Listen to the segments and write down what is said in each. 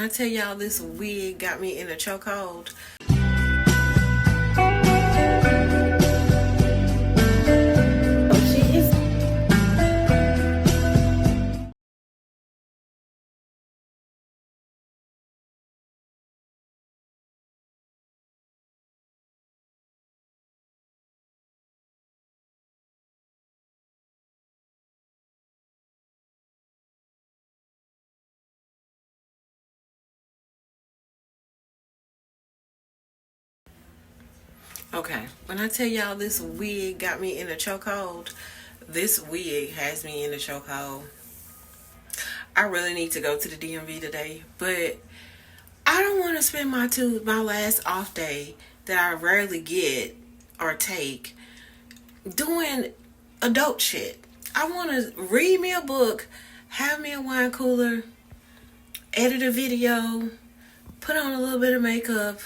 I tell y'all, this wig got me in a chokehold. Okay, when I tell y'all this wig got me in a chokehold, this wig has me in a chokehold. I really need to go to the DMV today, but I don't want to spend my last off day that I rarely get or take doing adult shit. I want to read me a book, have me a wine cooler, edit a video, put on a little bit of makeup.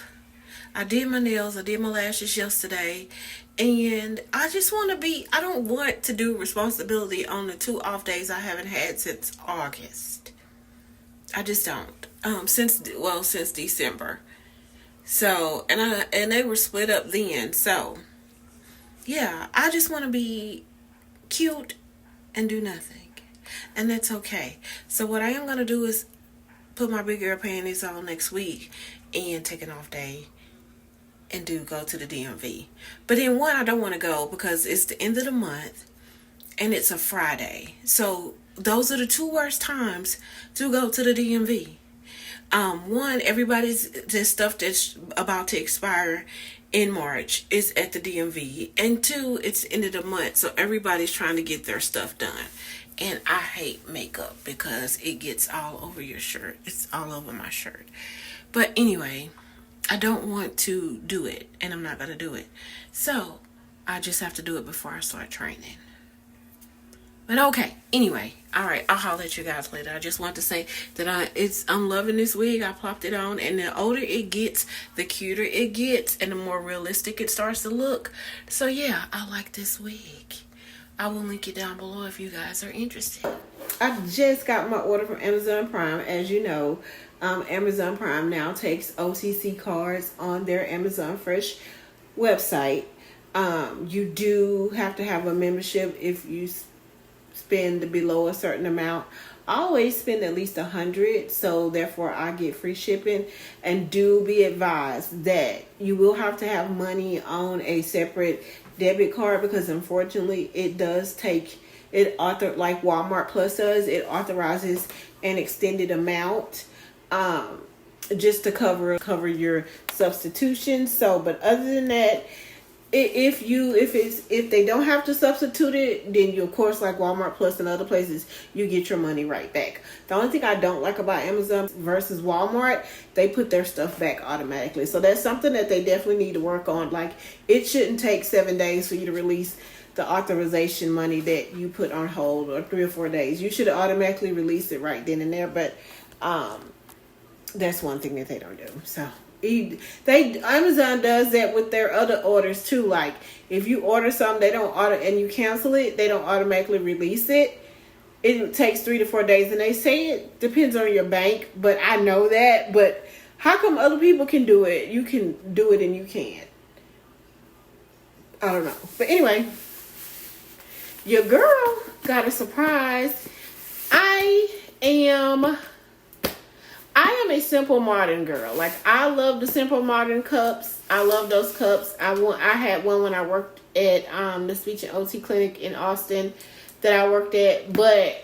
I did my nails, I did my lashes yesterday, and I just want to I don't want to do responsibility on the 2 off days I haven't had since August. I just don't. Since December. So, and they were split up then. So, yeah, I just want to be cute and do nothing. And that's okay. So what I am going to do is put my big girl panties on next week and take an off day and go to the DMV. But then I don't want to go because it's the end of the month and it's a Friday. So those are the 2 worst times to go to the DMV. One, everybody's this stuff that's about to expire in March is at the DMV. And 2, it's the end of the month. So everybody's trying to get their stuff done. And I hate makeup because it gets all over your shirt. It's all over my shirt. But anyway, I don't want to do it, and I'm not going to do it. So, I just have to do it before I start training. But okay, anyway, all right, I'll holler at you guys later. I just want to say that I'm loving this wig. I plopped it on, and the older it gets, the cuter it gets, and the more realistic it starts to look. So yeah, I like this wig. I will link it down below if you guys are interested. I just got my order from Amazon Prime. As you know, Amazon Prime now takes OTC cards on their Amazon Fresh website. You do have to have a membership if you spend below a certain amount. I always spend at least $100, so therefore I get free shipping. And do be advised that you will have to have money on a separate debit card because unfortunately it does take like Walmart Plus does. It authorizes an extended amount just to cover your substitution. So, but other than that, if they don't have to substitute it, then you, of course, like Walmart Plus and other places, you get your money right back. The only thing I don't like about Amazon versus Walmart, they put their stuff back automatically. So that's something that they definitely need to work on. Like, it shouldn't take 7 days for you to release the authorization money that you put on hold, or 3 or 4 days. You should automatically release it right then and there. But that's one thing that they don't do. So Amazon does that with their other orders too. Like, if you order something, they don't and you cancel it, they don't automatically release it. It takes 3 to 4 days, and they say it depends on your bank, but I know that. But how come other people can do it? You can do it and you can't. I don't know. But anyway, your girl got a surprise. I am a simple modern girl. Like, I love the simple modern cups. I love those cups. I had one when I worked at the speech and OT clinic in Austin that I worked at. But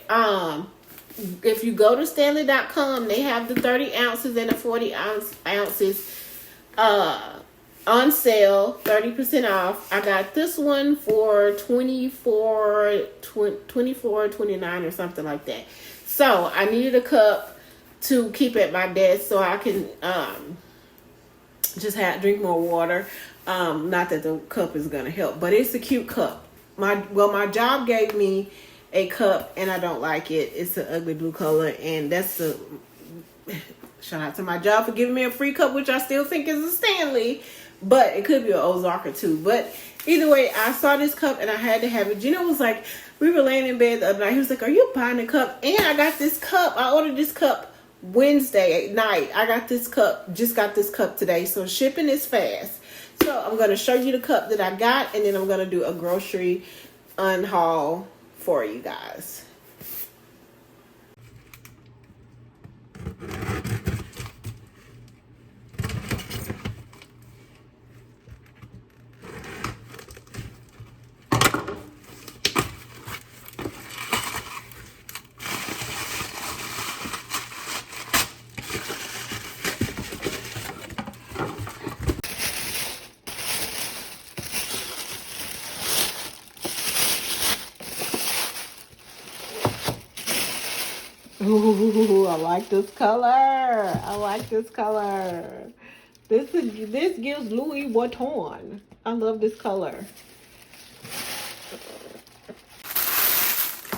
if you go to Stanley.com, they have the 30 ounces and the 40 ounces on sale, 30% off. I got this one for $24.29 or something like that. So I needed a cup to keep at my desk so I can just drink more water. Not that the cup is gonna help, but it's a cute cup. My job gave me a cup and I don't like it. It's an ugly blue color, and that's a shout out to my job for giving me a free cup, which I still think is a Stanley, but it could be an Ozarka too. But either way, I saw this cup and I had to have it. Gino was like, we were laying in bed the other night. He was like, "Are you buying a cup?" And I got this cup. I ordered this cup Wednesday night. I got this cup, just got this cup today. So shipping is fast. So I'm going to show you the cup that I got, and then I'm going to do a grocery unhaul for you guys. Ooh, I like this color. I like this color. This gives Louis Vuitton. I love this color.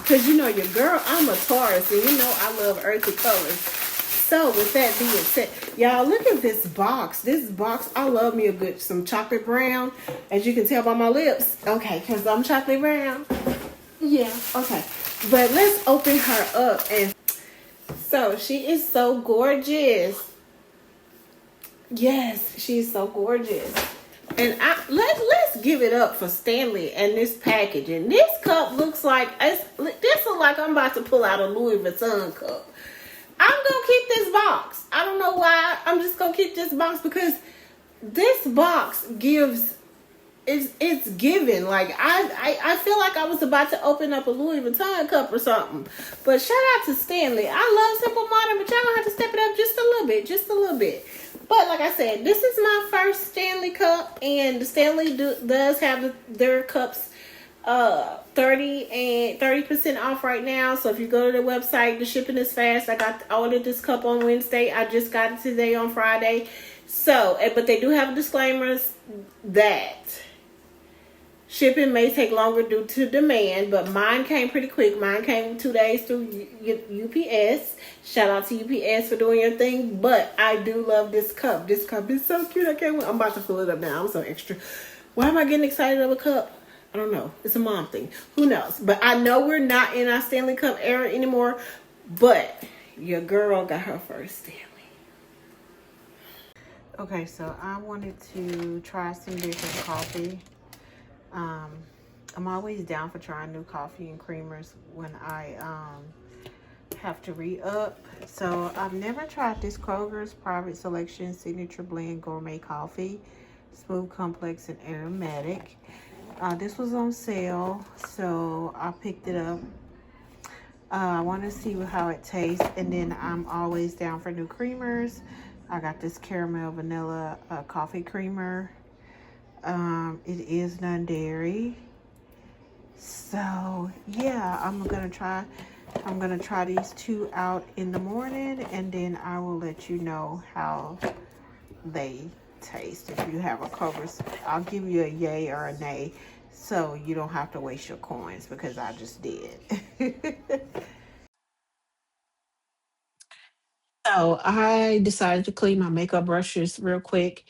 Cause you know your girl, I'm a Taurus, and you know I love earthy colors. So with that being said, y'all look at this box. This box, I love me a good some chocolate brown, as you can tell by my lips. Okay, cause I'm chocolate brown. Yeah. Okay, but let's open her up, and so she is so gorgeous. Yes, she's so gorgeous. And let's give it up for Stanley and this packaging. This cup looks like this looks like I'm about to pull out a Louis Vuitton cup. I'm gonna keep this box. I don't know why. I'm just gonna keep this box because this box gives it's given. Like I feel like I was about to open up a Louis Vuitton cup or something. But shout out to Stanley. I love Simple Modern, but y'all gonna have to step it up just a little bit, just a little bit. But like I said, this is my first Stanley cup, and Stanley does have their cups 30% off right now. So if you go to the website, the shipping is fast. I ordered this cup on Wednesday. I just got it today on Friday. So, but they do have disclaimers that shipping may take longer due to demand, but mine came pretty quick. Mine came 2 days through UPS. Shout out to UPS for doing your thing. But I do love this cup. This cup is so cute. I can't wait. I'm about to fill it up now. I'm so extra. Why am I getting excited of a cup? I don't know. It's a mom thing. Who knows? But I know we're not in our Stanley Cup era anymore. But your girl got her first Stanley. Okay, so I wanted to try some different coffee. I'm always down for trying new coffee and creamers when I have to re-up. So I've never tried this Kroger's Private Selection Signature Blend Gourmet Coffee. Smooth, complex, and aromatic. This was on sale, so I picked it up. I want to see how it tastes, and then I'm always down for new creamers. I got this caramel vanilla coffee creamer. It is non-dairy. So yeah, I'm gonna try these two out in the morning, and then I will let you know how they taste. If you have a Kroger's, I'll give you a yay or a nay, so you don't have to waste your coins because I just did. So I decided to clean my makeup brushes real quick.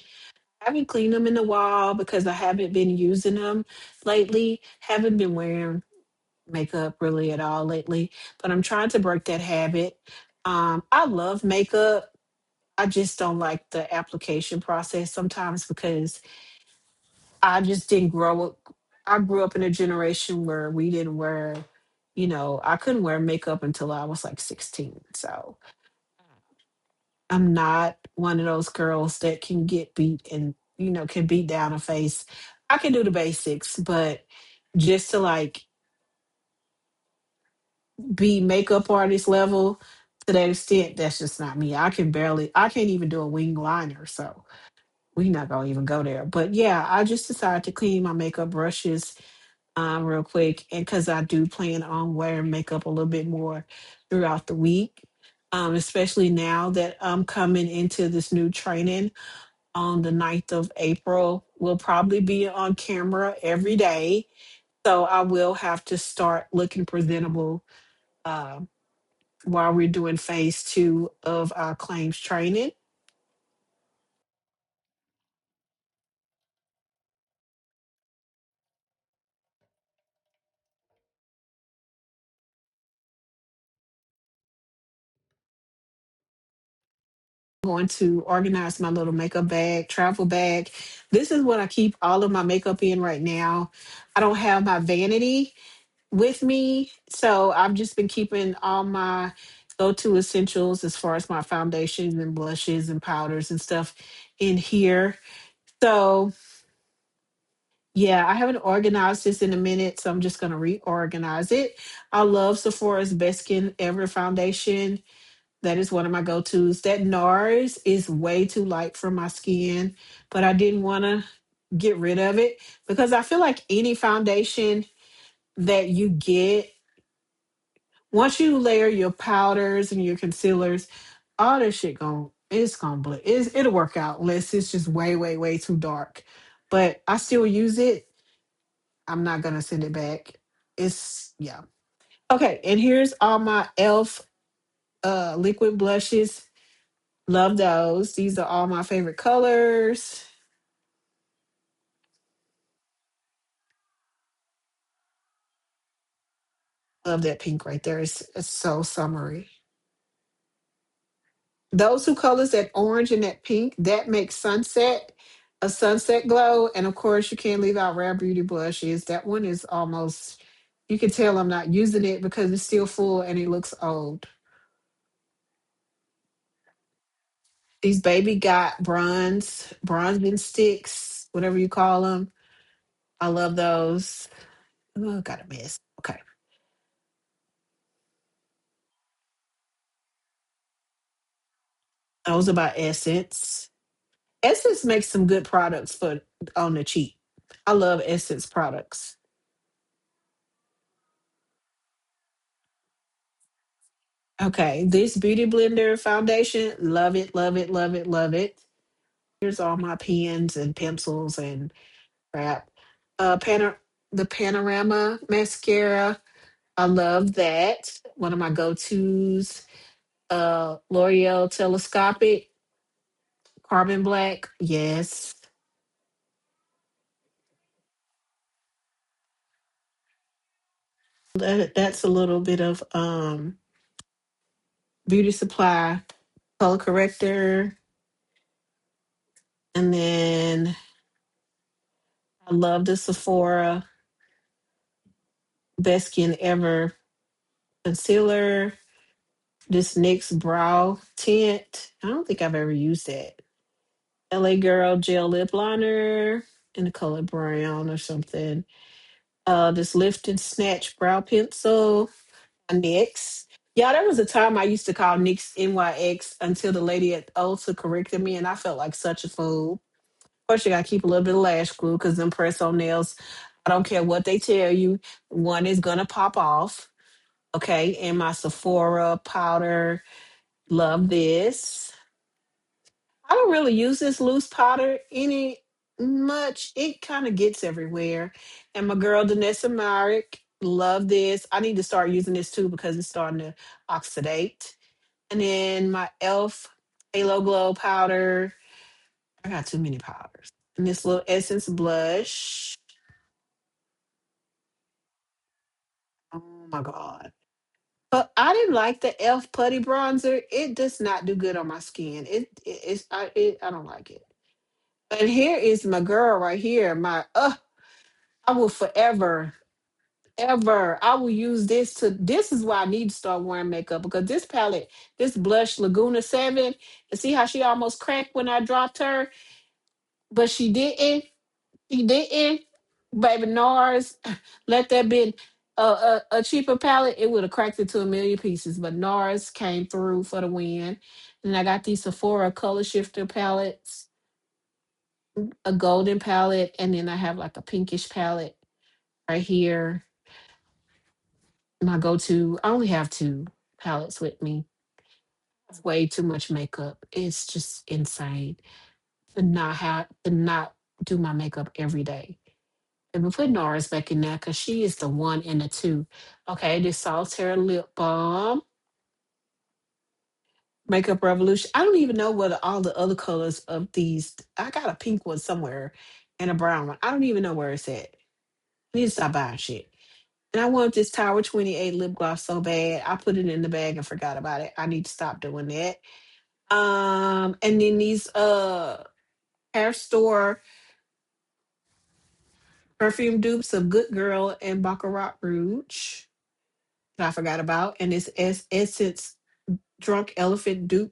I haven't cleaned them in a while because I haven't been using them lately. Haven't been wearing makeup really at all lately, but I'm trying to break that habit. I love makeup. I just don't like the application process sometimes because I just didn't grow up. I grew up in a generation where we didn't wear, I couldn't wear makeup until I was like 16. So I'm not one of those girls that can get beat and, can beat down a face. I can do the basics, but just to like be makeup artist level to that extent, that's just not me. I can't even do a wing liner. So we not gonna even go there. But yeah, I just decided to clean my makeup brushes real quick, and because I do plan on wearing makeup a little bit more throughout the week, especially now that I'm coming into this new training on the 9th of April. We'll probably be on camera every day, so I will have to start looking presentable uh, while we're doing phase 2 of our claims training. Going to organize my little makeup bag, travel bag. This is what I keep all of my makeup in right now. I don't have my vanity with me, so I've just been keeping all my go-to essentials as far as my foundations and blushes and powders and stuff in here. So yeah, I haven't organized this in a minute, so I'm just gonna reorganize it. I love Sephora's Best Skin Ever foundation. That is one of my go-tos. That NARS is way too light for my skin, but I didn't want to get rid of it because I feel like any foundation that you get, once you layer your powders and your concealers, all that shit gon' it's gonna it'll work out unless it's just way, way, way too dark. But I still use it. I'm not gonna send it back. It's yeah. Okay, and here's all my e.l.f. Liquid blushes. Love those. These are all my favorite colors. Love that pink right there. It's so summery. Those two colors, that orange and that pink, that makes sunset a sunset glow. And of course, you can't leave out Rare Beauty blushes. That one is almost, you can tell I'm not using it because it's still full and it looks old. These baby got bronzing sticks, whatever you call them. I love those. Oh, got a mess. Okay. Those are by Essence. Essence makes some good products for on the cheap. I love Essence products. Okay, this Beauty Blender foundation, love it, love it, love it, love it. Here's all my pens and pencils and crap. The Panorama mascara, I love that. One of my go-tos. L'Oreal Telescopic Carbon Black, yes. That's a little bit of Beauty Supply color corrector. And then I love the Sephora Best Skin Ever concealer. This NYX brow tint. I don't think I've ever used that. LA Girl gel lip liner in the color brown or something. This Lift and Snatch brow pencil. NYX. Yeah, there was a time I used to call NYX NYX until the lady at Ulta corrected me, and I felt like such a fool. Of course, you gotta keep a little bit of lash glue because them press on nails, I don't care what they tell you, one is gonna pop off. Okay, and my Sephora powder, love this. I don't really use this loose powder any much. It kind of gets everywhere. And my girl Danessa Myrick, love this. I need to start using this too because it's starting to oxidate. And then my e.l.f. Halo Glow powder. I got too many powders. And this little Essence blush. Oh my God. But I didn't like the e.l.f. putty bronzer. It does not do good on my skin. I don't like it. And here is my girl right here. I will forever, ever, I will use this to this is why I need to start wearing makeup because this palette, this blush Laguna 7, and see how she almost cracked when I dropped her, but she didn't. She didn't. Baby NARS, let that been a cheaper palette, it would have cracked it to a million pieces. But NARS came through for the win. And I got these Sephora color shifter palettes, a golden palette, and then I have like a pinkish palette right here. My go-to. I only have two palettes with me. It's way too much makeup. It's just insane to not do my makeup every day. And we put Nora's back in there because she is the one and the two. Okay, this Solitaire lip balm, Makeup Revolution. I don't even know what all the other colors of these. I got a pink one somewhere and a brown one. I don't even know where it's at. I need to stop buying shit. And I want this Tower 28 lip gloss so bad. I put it in the bag and forgot about it. I need to stop doing that. And then these hair store perfume dupes of Good Girl and Baccarat Rouge that I forgot about. And this Essence Drunk Elephant Dew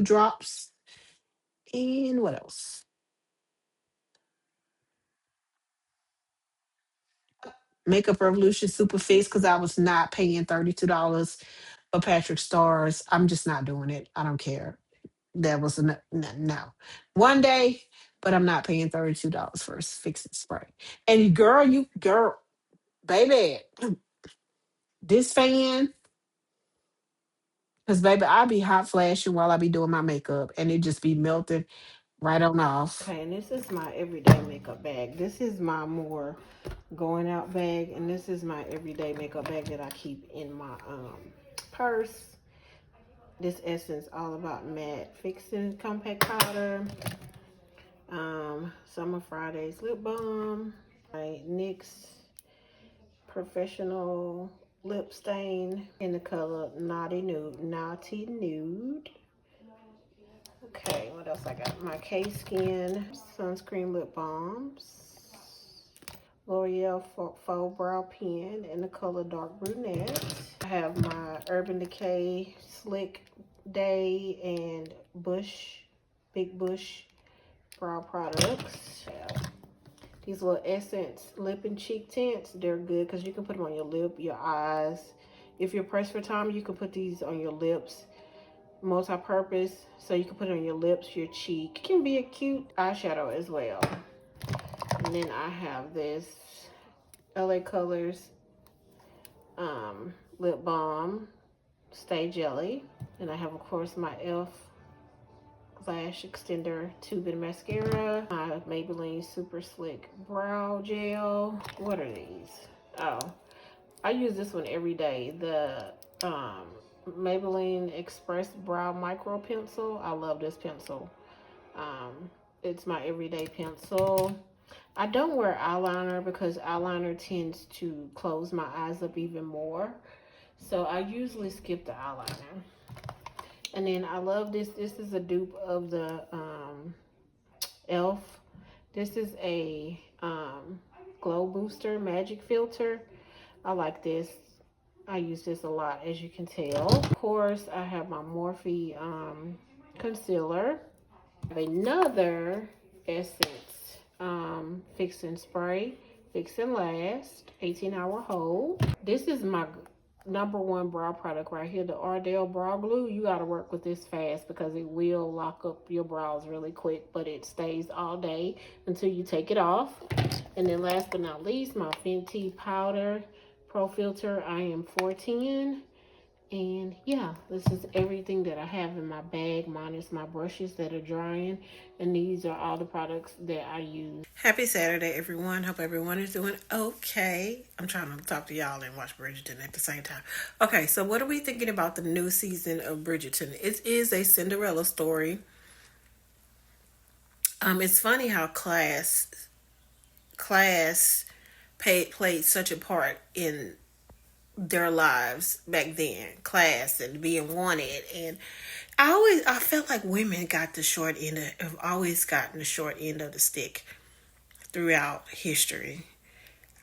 Drops. And what else? Makeup Revolution Super Fix because I was not paying $32 for Patrick Stars. I'm just not doing it. I don't care. That was no. One day, but I'm not paying $32 for a fix and spray. And girl, baby, this fan, because baby, I be hot flashing while I be doing my makeup and it just be melting right on off. Okay, and this is my everyday makeup bag. This is my more going out bag, and this is my everyday makeup bag that I keep in my purse. This Essence All About Matte Fixing Compact Powder. Summer Fridays lip balm. My NYX Professional lip stain in the color Naughty Nude. Okay, what else I got? My K-Skin sunscreen lip balms. L'Oreal Faux Brow Pen in the color Dark Brunette. I have my Urban Decay Slick Day and Big Bush brow products. These little Essence lip and cheek tints, they're good because you can put them on your lip, your eyes. If you're pressed for time, you can put these on your lips. Multi-purpose, so you can put it on your lips, your cheek. It can be a cute eyeshadow as well. And then I have this LA Colors lip balm, Stay Jelly. And I have, of course, my e.l.f. Lash Extender Tube and Mascara. My Maybelline Super Slick Brow Gel. What are these? Oh, I use this one every day. The Maybelline Express Brow Micro Pencil. I love this pencil. It's my everyday pencil. I don't wear eyeliner because eyeliner tends to close my eyes up even more. So I usually skip the eyeliner. And then I love this. This is a dupe of the e.l.f. This is a Glow Booster Magic Filter. I like this. I use this a lot, as you can tell. Of course, I have my Morphe concealer. I have another Essence Fix and Spray, Fix and Last, 18-hour hold. This is my #1 brow product right here, the Ardell Brow Glue. You got to work with this fast because it will lock up your brows really quick, but it stays all day until you take it off. And then last but not least, my Fenty Powder Pro Filter IM 410. And yeah, this is everything that I have in my bag, minus my brushes that are drying. And these are all the products that I use. Happy Saturday, everyone. Hope everyone is doing okay. I'm trying to talk to y'all and watch Bridgerton at the same time. Okay, so what are we thinking about the new season of Bridgerton? It is a Cinderella story. It's funny how class played such a part in their lives back then, class and being wanted. And I felt like women got the short end have always gotten the short end of the stick throughout history.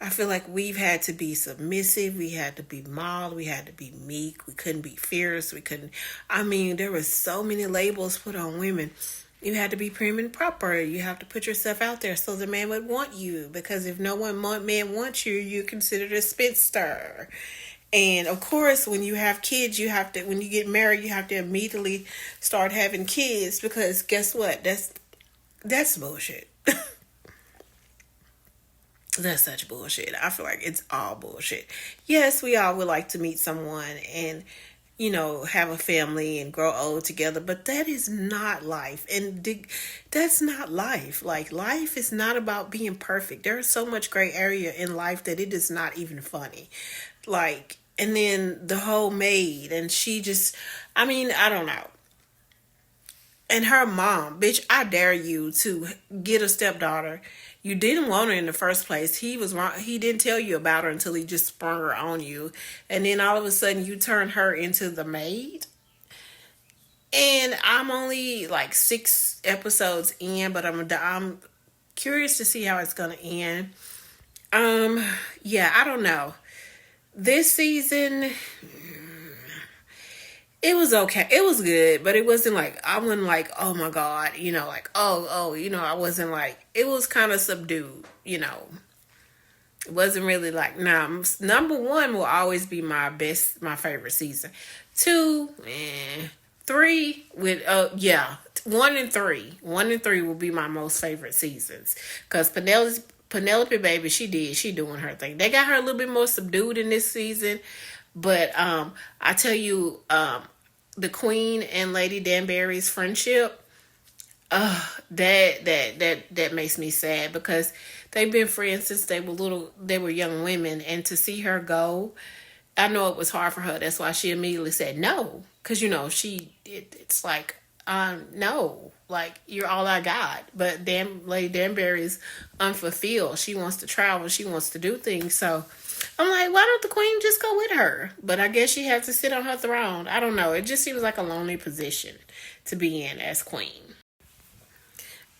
I feel like we've had to be submissive, we had to be mild, we had to be meek, we couldn't be fierce, there were so many labels put on women. You had to be prim and proper. You have to put yourself out there so the man would want you. Because if no man wants you, you're considered a spinster. And of course, when you have kids, when you get married, you have to immediately start having kids because guess what? That's bullshit. That's such bullshit. I feel like it's all bullshit. Yes, we all would like to meet someone and, have a family and grow old together, but that is not life. And that's not life. Like, life is not about being perfect. There is so much gray area in life that it is not even funny. Like, and then the whole maid, and she just, I don't know. And her mom, bitch, I dare you to get a stepdaughter. You didn't want her in the first place. He was wrong. He didn't tell you about her until he just sprung her on you. And then all of a sudden you turn her into the maid. And I'm only like 6 episodes in, but I'm curious to see how it's gonna end. Um, yeah, I don't know. This season, it was okay. It was good, but it wasn't like I wasn't like, oh my god, like I wasn't like it was kind of subdued. It wasn't really like number one will always be my favorite season. Two, three with yeah, one and three will be my most favorite seasons because Penelope baby she doing her thing. They got her a little bit more subdued in this season, but I tell you the Queen and Lady Danbury's friendship. That makes me sad because they've been friends since they were young women, and to see her go, I know it was hard for her. That's why she immediately said no, because it's like no, like you're all I got. But Lady Danbury's unfulfilled. She wants to travel. She wants to do things. So I'm like, why don't the Queen just go with her? But I guess she has to sit on her throne. I don't know. It just seems like a lonely position to be in as Queen.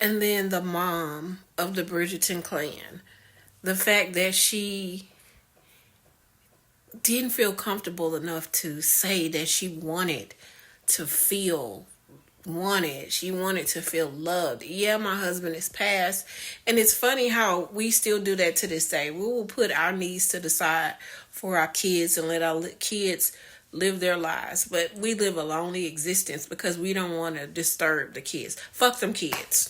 And then the mom of the Bridgerton clan, the fact that she didn't feel comfortable enough to say that she to feel she wanted to feel loved. Yeah, my husband is passed, and it's funny how we still do that to this day. We will put our needs to the side for our kids and let our kids live their lives, but we live a lonely existence because we don't want to disturb the kids. Fuck them kids.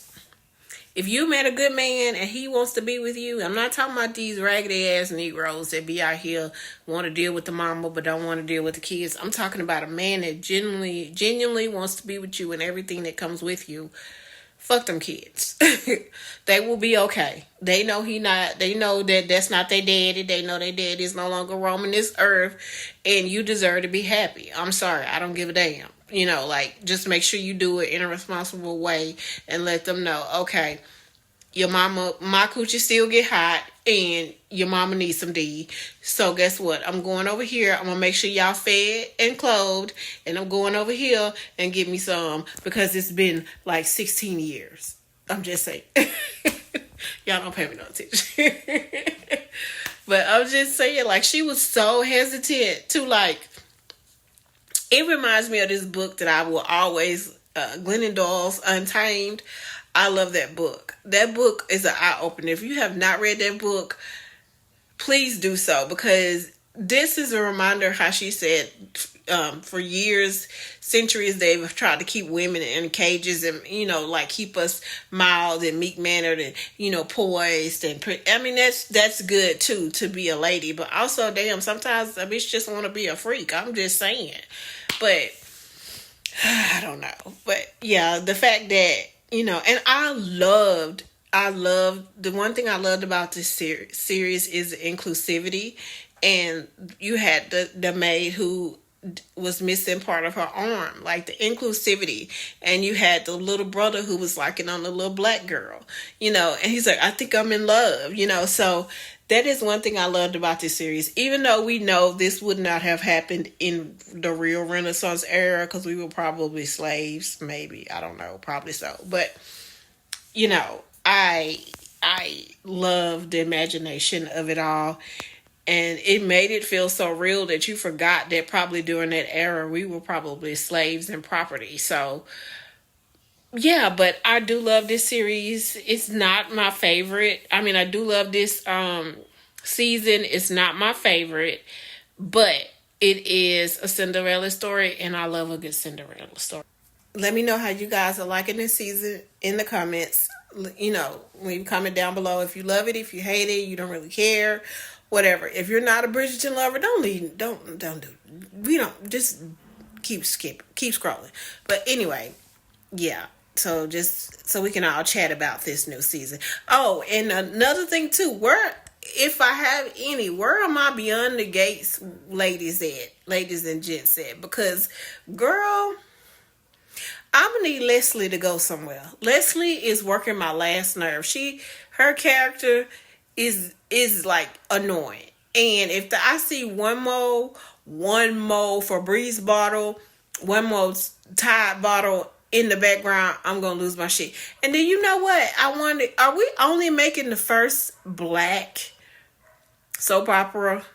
If you met a good man and he wants to be with you, I'm not talking about these raggedy ass Negroes that be out here want to deal with the mama but don't want to deal with the kids. I'm talking about a man that genuinely wants to be with you and everything that comes with you. Fuck them kids. They will be okay. They know they know that that's not their daddy. They know their daddy is no longer roaming this earth, and you deserve to be happy. I'm sorry. I don't give a damn. Like, just make sure you do it in a responsible way and let them know, okay, my coochie still get hot and your mama needs some D. So guess what? I'm going over here. I'm going to make sure y'all fed and clothed, and I'm going over here and get me some because it's been like 16 years. I'm just saying. Y'all don't pay me no attention. But I'm just saying, like, she was so hesitant to, like, it reminds me of this book that I will always, Glennon Doyle's Untamed. I love that book. That book is an eye-opener. If you have not read that book, please do so, because this is a reminder how she said for years, centuries, they've tried to keep women in cages and, like keep us mild and meek-mannered and, poised. And I mean, that's good, too, to be a lady. But also, damn, sometimes a bitch just want to be a freak. I'm just saying. But I don't know. But, yeah, the fact that, and I loved the one thing I loved about this series is the inclusivity. And you had the maid who was missing part of her arm, like the inclusivity. And you had the little brother who was liking on the little black girl, and he's like, I think I'm in love, so that is one thing I loved about this series, even though we know this would not have happened in the real Renaissance era because we were probably slaves, maybe, I don't know, probably so. But I love the imagination of it all. And it made it feel so real that you forgot that probably during that era, we were probably slaves and property. So, yeah, but I do love this series. It's not my favorite. I mean, I do love this season. It's not my favorite, but it is a Cinderella story, and I love a good Cinderella story. Let me know how you guys are liking this season in the comments. Leave a comment down below if you love it, if you hate it, you don't really care. Whatever. If you're not a Bridgerton lover, don't leave. Don't do. We don't. Just keep scrolling. But anyway, yeah. So just so we can all chat about this new season. Oh, and another thing too. If I have any, where are my Beyond the Gates ladies and gents at? Because, girl, I'm gonna need Leslie to go somewhere. Leslie is working my last nerve. Her character is like annoying. And if I see one more for Breeze Bottle, one more Tide bottle in the background, I'm gonna lose my shit. And then you know what? I wonder, are we only making the first black soap opera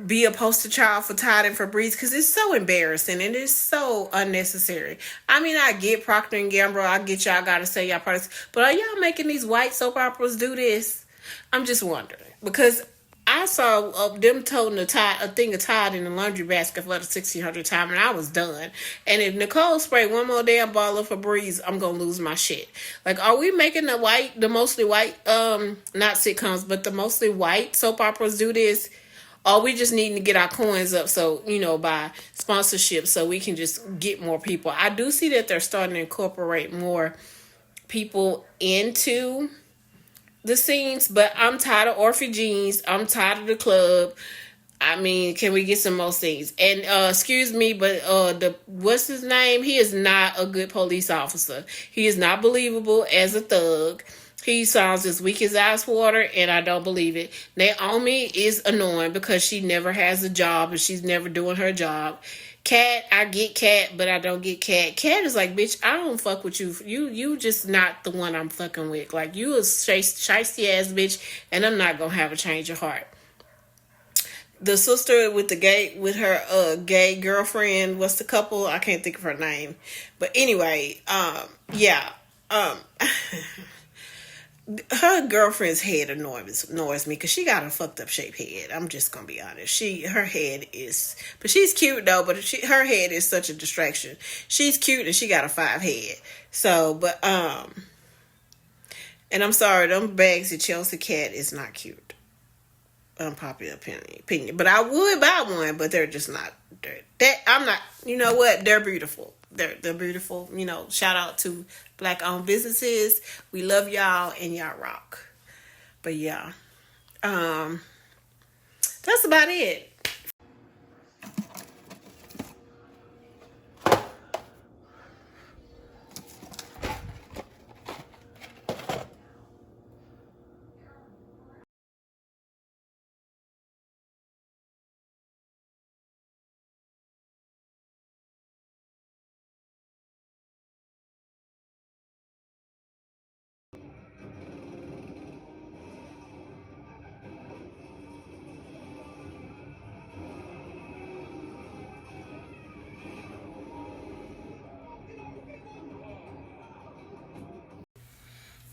be a poster child for Tide and Febreze? Because it's so embarrassing and it's so unnecessary. I mean, I get Procter and Gamble, I get y'all gotta say y'all products, but are y'all making these white soap operas do this? I'm just wondering because I saw them toting a thing of Tide in the laundry basket for the 1600 time, and I was done. And if Nicole sprayed one more damn ball of Febreze, I'm gonna lose my shit. Like, are we making the mostly white, not sitcoms, but the mostly white soap operas do this? Or we just needing to get our coins up, so by sponsorship, so we can just get more people. I do see that they're starting to incorporate more people into the scenes, but I'm tired of Orphe Jeans. I'm tired of the club. I mean, can we get some more scenes? And excuse me, but the what's his name? He is not a good police officer. He is not believable as a thug. He sounds as weak as ice water, and I don't believe it. Naomi is annoying because she never has a job and she's never doing her job. Cat, I get Cat, but I don't get Cat. Cat is like, bitch, I don't fuck with you. You just not the one I'm fucking with. Like, you a shiesty ass bitch, and I'm not gonna have a change of heart. The sister with her gay girlfriend, what's the couple? I can't think of her name, but anyway, yeah, um. Her girlfriend's head annoys me because she got a fucked up shaped head. I'm just gonna be honest. Her head is, but she's cute though. But her head is such a distraction. She's cute and she got a 5 head. So, and I'm sorry, them bags of Chelsea Cat is not cute. Unpopular opinion. But I would buy one, but they're just not. I'm not. You know what? They're beautiful. They're beautiful. Shout out to Black owned businesses. We love y'all and y'all rock. But yeah, that's about it.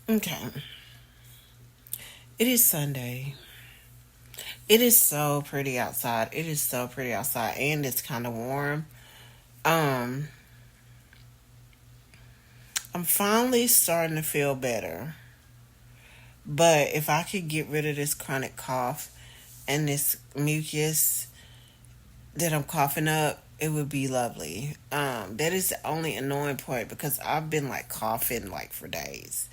Okay. It is Sunday. It is so pretty outside. It is so pretty outside, and it's kind of warm. Um, I'm finally starting to feel better. But if I could get rid of this chronic cough and this mucus that I'm coughing up, it would be lovely. That is the only annoying part because I've been like coughing like for days.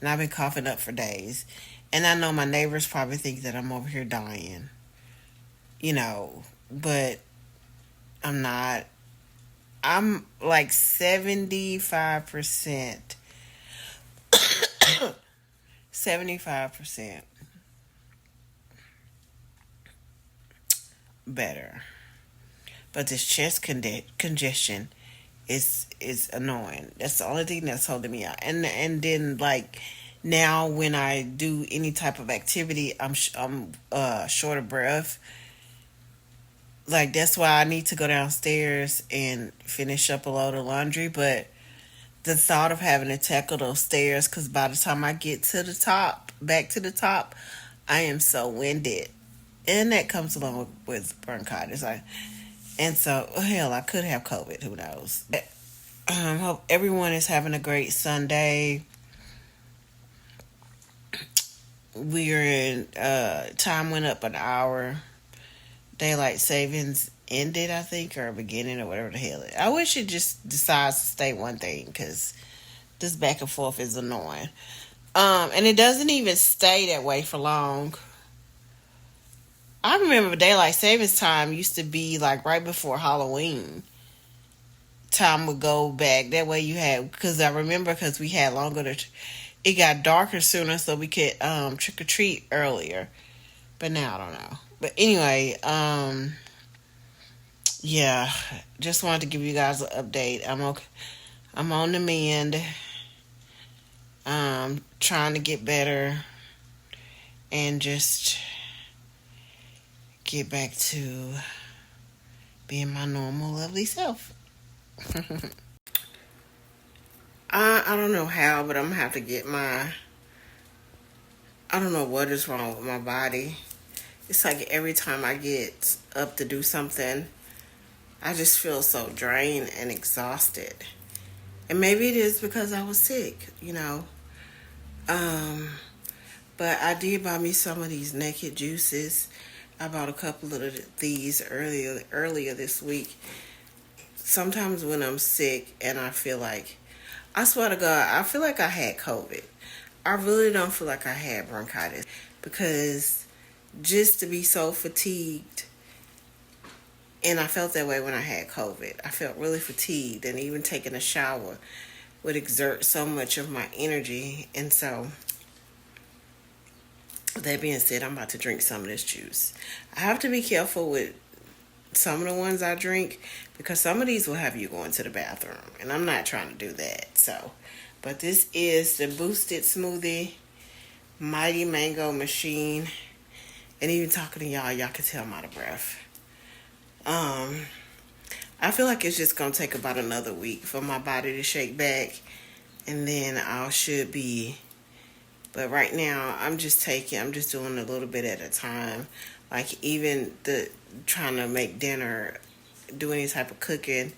And I've been coughing up for days. And I know my neighbors probably think that I'm over here dying. But I'm not. I'm like 75%. 75% better. But this chest congestion is annoying. That's the only thing that's holding me out. And then like now when I do any type of activity, I'm short of breath. Like that's why I need to go downstairs and finish up a load of laundry. But the thought of having to tackle those stairs, because by the time I get to the top, back to the top, I am so winded, and that comes along with bronchitis. And so, hell, I could have COVID. Who knows? Hope everyone is having a great Sunday. We're in, time went up an hour. Daylight savings ended, I think, or beginning, or whatever the hell. I wish it just decides to stay one thing, because this back and forth is annoying. And it doesn't even stay that way for long. I remember daylight savings time used to be like right before Halloween. Time would go back. That way you had, because I remember because we had longer it got darker sooner so we could trick or treat earlier. But now I don't know. But anyway, Yeah, just wanted to give you guys an update. I'm okay. I'm on the mend. Trying to get better and just get back to being my normal, lovely self. I don't know how, but I'm gonna have to get my. I don't know what is wrong with my body. It's like every time I get up to do something, I just feel so drained and exhausted. And maybe it is because I was sick, you know. Um, but I did buy me some of these naked juices. I bought a couple of these earlier this week. Sometimes when I'm sick and I feel like, I swear to God, I feel like I had COVID. I really don't feel like I had bronchitis because just to be so fatigued, and I felt that way when I had COVID. I felt really fatigued, and even taking a shower would exert so much of my energy. And so, that being said, I'm about to drink some of this juice. I have to be careful with some of the ones I drink because some of these will have you going to the bathroom, and I'm not trying to do that. So, but this is the Boosted Smoothie Mighty Mango Machine, and even talking to y'all can tell I'm out of breath. I feel like it's just gonna take about another week for my body to shake back, and then I should be. But right now, I'm just doing a little bit at a time. Like even the trying to make dinner, do any type of cooking,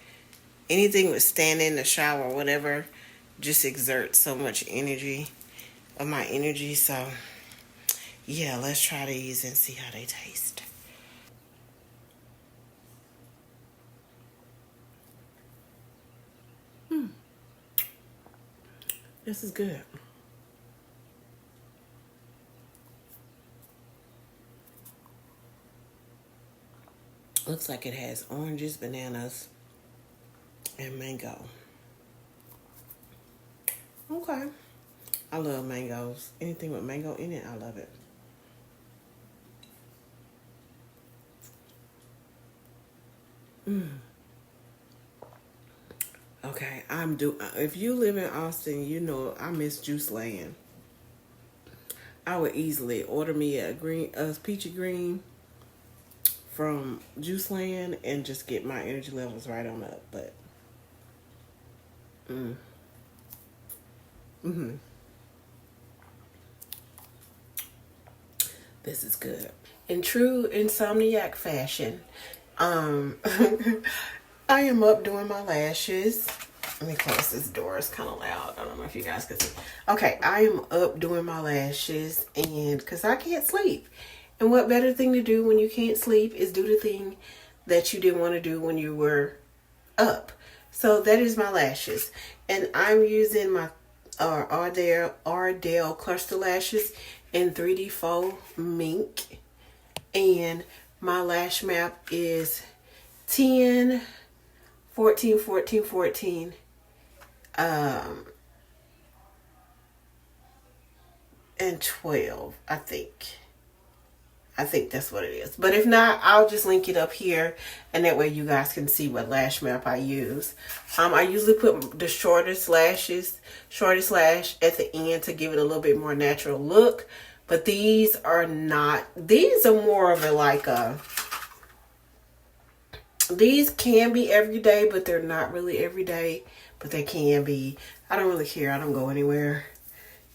anything with standing in the shower or whatever, just exerts so much energy of my energy. So yeah, let's try these and see how they taste. This is good. Looks like it has oranges, bananas, and mango. Okay. I love mangoes. Anything with mango in it, I love it. Okay, if you live in Austin, you know I miss Juice Land. I would easily order me a peachy green from Juice Land and just get my energy levels right on up. But this is good. In true insomniac fashion, um, I am up doing my lashes. Let me close this door. It's kind of loud. I don't know if you guys can see. Okay, I am up doing my lashes, and because I can't sleep. And what better thing to do when you can't sleep is do the thing that you didn't want to do when you were up. So that is my lashes. And I'm using my Ardell cluster lashes in 3D faux mink. And my lash map is 10, 14, 14, 14. And 12, I think. I think that's what it is. But if not, I'll just link it up here, and that way you guys can see what lash map I use. I usually put the shortest lash at the end to give it a little bit more natural look. But these are not. These are more of these can be everyday, but they're not really everyday. But they can be. I don't really care. I don't go anywhere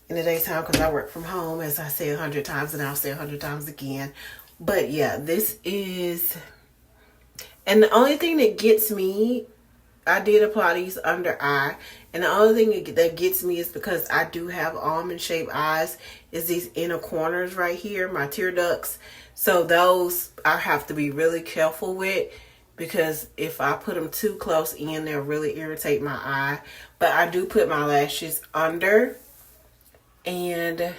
in the daytime because I work from home, as I say 100 times, and I'll say 100 times again. But yeah, this is, and the only thing that gets me, I did apply these under eye, and the only thing that gets me is because I do have almond shaped eyes, is these inner corners right here, my tear ducts. So those I have to be really careful with, because if I put them too close in, they'll really irritate my eye. But I do put my lashes under. And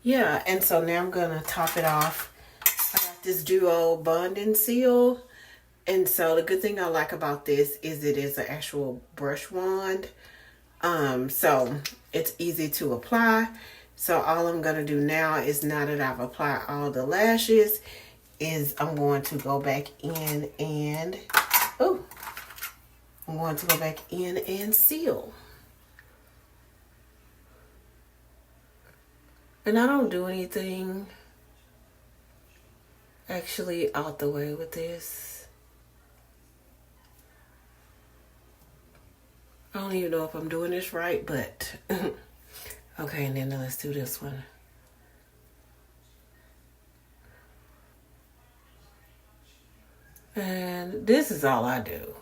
yeah, and so now I'm gonna top it off. I got this Duo Bond and Seal, and so the good thing I like about this is it is an actual brush wand. So it's easy to apply. So all I'm gonna do now is, now that I've applied all the lashes, is I'm going to go back in and seal. And I don't do anything actually out the way with this. I don't even know if I'm doing this right, but okay, and then let's do this one. And this is all I do.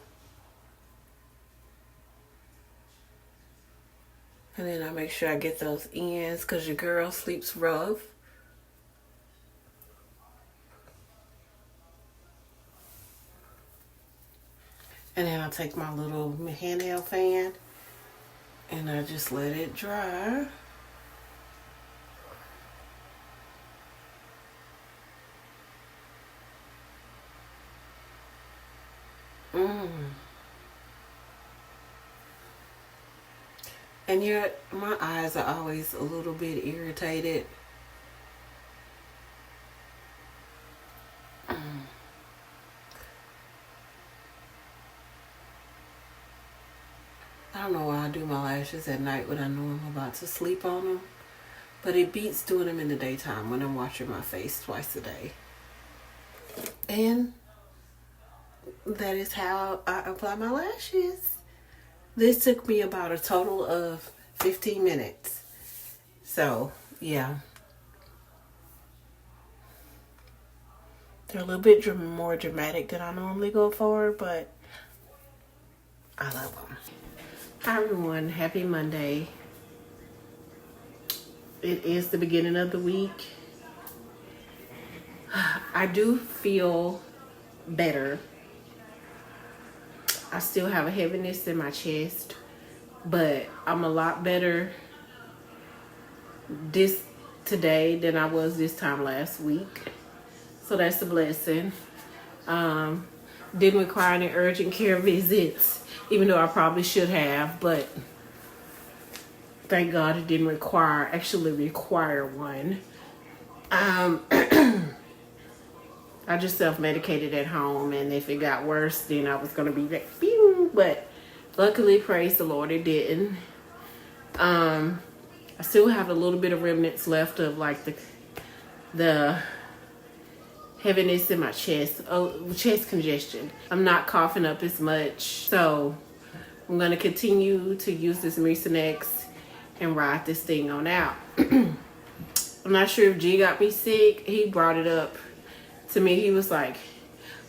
And then I make sure I get those ends because your girl sleeps rough. And then I take my little handheld fan and I just let it dry. And my eyes are always a little bit irritated. I don't know why I do my lashes at night when I know I'm about to sleep on them. But it beats doing them in the daytime when I'm washing my face twice a day. And that is how I apply my lashes. This took me about a total of 15 minutes. So, yeah. They're a little bit more dramatic than I normally go for, but I love them. Hi everyone, happy Monday. It is the beginning of the week. I do feel better. I still have a heaviness in my chest, but I'm a lot better today than I was this time last week. So that's a blessing. Didn't require any urgent care visits, even though I probably should have, but thank God it didn't actually require one. I just self-medicated at home, and if it got worse, then I was going to be like, pew! But luckily, praise the Lord, it didn't. I still have a little bit of remnants left of like the heaviness in my chest, chest congestion. I'm not coughing up as much, so I'm going to continue to use this Mucinex and ride this thing on out. I'm not sure if G got me sick. He brought it up to me. He was like,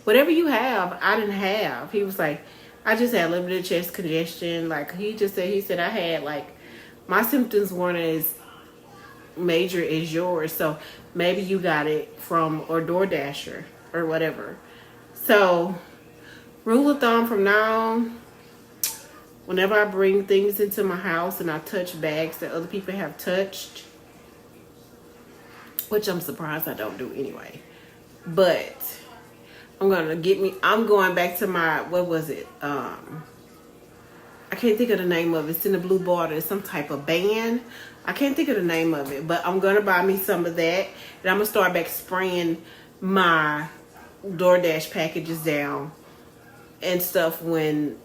whatever you have, I didn't have. He was like, I just had limited chest congestion. Like he said I had like, my symptoms weren't as major as yours. So maybe you got it from or DoorDasher or whatever. So rule of thumb from now on, whenever I bring things into my house and I touch bags that other people have touched, which I'm surprised I don't do anyway. But I'm going back to my, what was it? I can't think of the name of it. It's in the blue bottle. It's some type of band. I can't think of the name of it, but I'm going to buy me some of that. And I'm going to start back spraying my DoorDash packages down and stuff when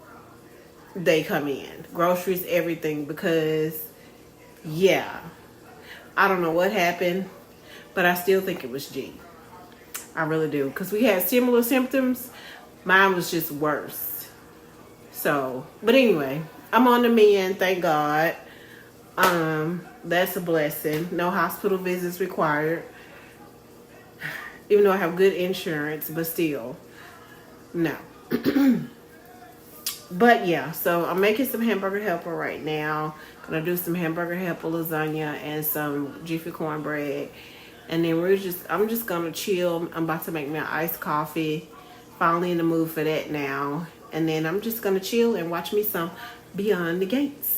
they come in. Groceries, everything, because, yeah. I don't know what happened, but I still think it was G. I really do. Because we had similar symptoms. Mine was just worse. So, but anyway, I'm on the mend, thank God. That's a blessing. No hospital visits required. Even though I have good insurance, but still, no. But yeah, so I'm making some hamburger helper right now. Gonna do some hamburger helper lasagna and some Jiffy cornbread. And then I'm just gonna chill. I'm about to make me an iced coffee. Finally in the mood for that now. And then I'm just gonna chill and watch me some Beyond the Gates.